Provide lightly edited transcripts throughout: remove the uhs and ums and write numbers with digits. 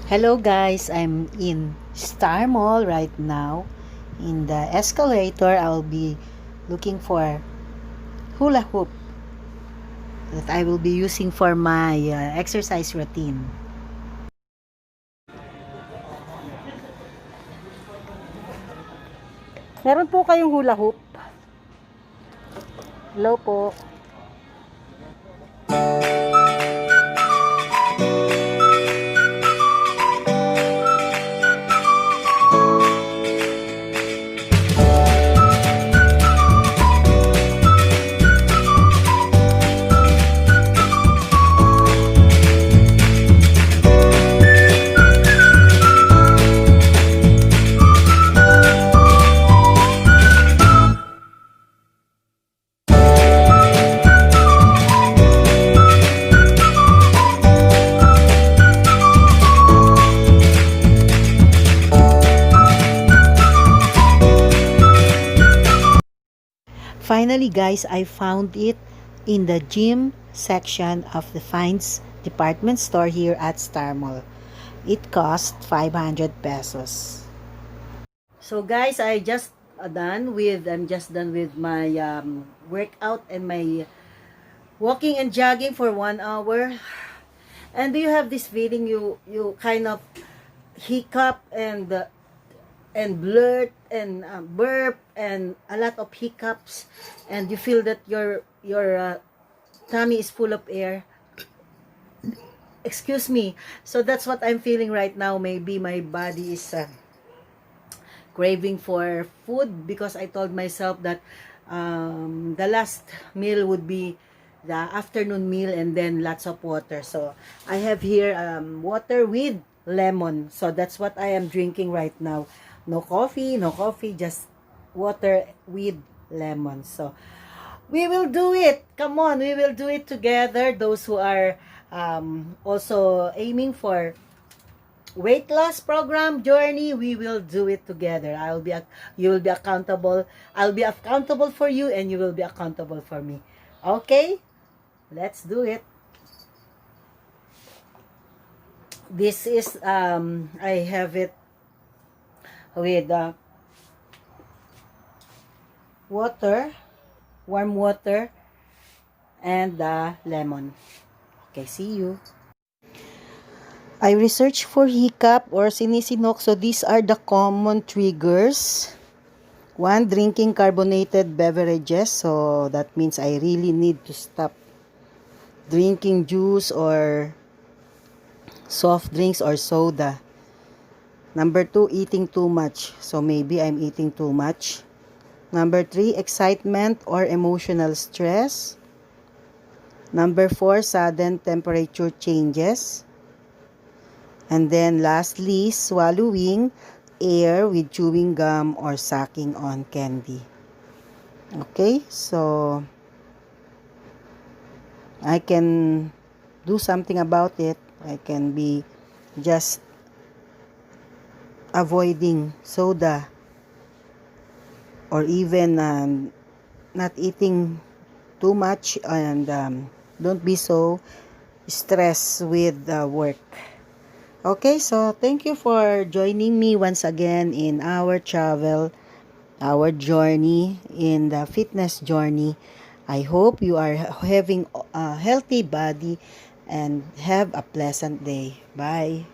Hello guys, I'm in Star Mall right now. In the escalator, I'll be looking for hula hoop that I will be using for my exercise routine. Meron po kayong hula hoop? Hello po. Finally guys, I found it in the gym section of the Finds department store here at Star Mall. It cost 500 pesos. So guys, I'm just done with my workout and my walking and jogging for 1 hour. And do you have this feeling you kind of hiccup and blurt and burp and a lot of hiccups, and you feel that your tummy is full of air? Excuse me. So that's what I'm feeling right now. Maybe my body is craving for food, because I told myself that the last meal would be the afternoon meal and then lots of water. So I have here water with lemon. So that's what I am drinking right now. No coffee, just water with lemon. So we will do it. Come on, we will do it together. Those who are also aiming for weight loss program journey, we will do it together. You will be accountable. I'll be accountable for you, and you will be accountable for me. Okay? Let's do it. This is I have it with water, warm water, and lemon. Okay, see you. I researched for hiccup or sinisinok. So these are the common triggers. 1, drinking carbonated beverages. So that means I really need to stop drinking juice or soft drinks or soda. Number 2, eating too much. So maybe I'm eating too much. Number 3, excitement or emotional stress. Number 4, sudden temperature changes. And then lastly, swallowing air with chewing gum or sucking on candy. Okay, so I can do something about it. I can be just avoiding soda, or even not eating too much, and don't be so stressed with work. Okay, so thank you for joining me once again in our travel, our journey in the fitness journey. I hope you are having a healthy body and have a pleasant day. Bye.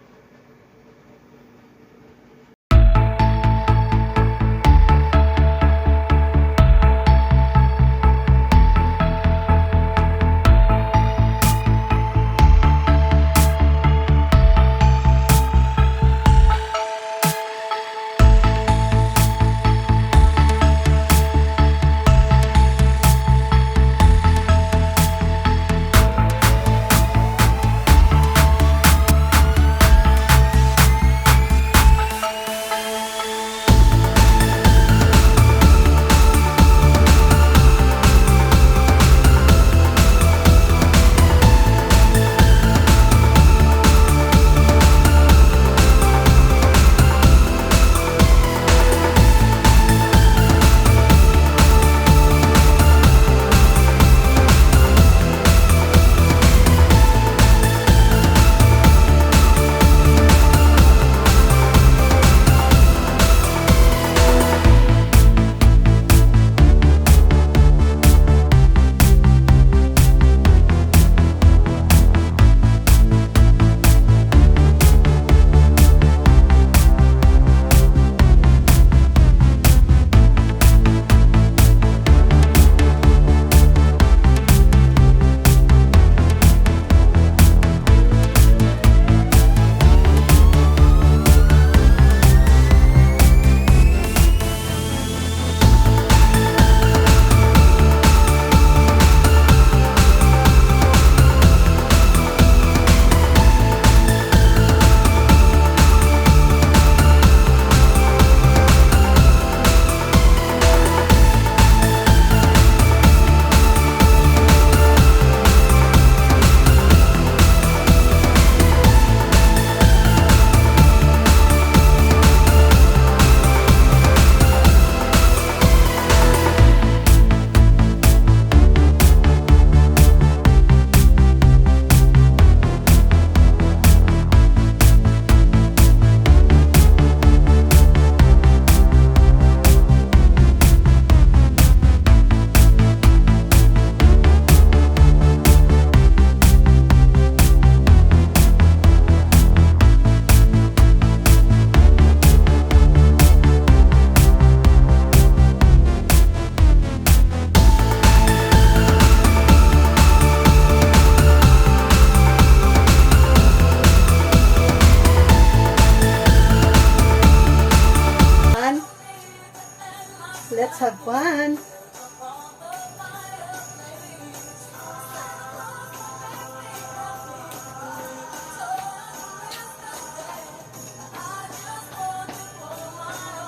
Let's have fun.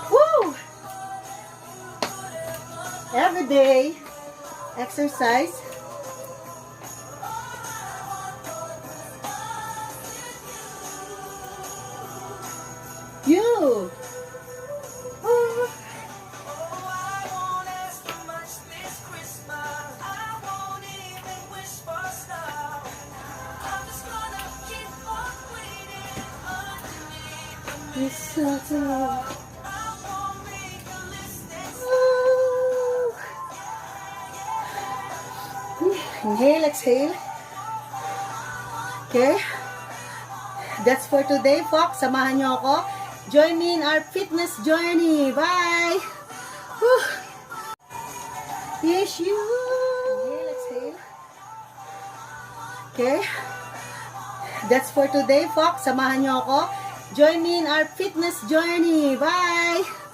Woo! Every day, exercise. You. Oh. Inhale, exhale. Okay. That's for today, folks. Samahan nyo ako. Join me in our fitness journey. Bye! Whew. Yes, you. Inhale, exhale. Okay. That's for today, folks. Samahan nyo ako. Join me in our fitness journey. Bye!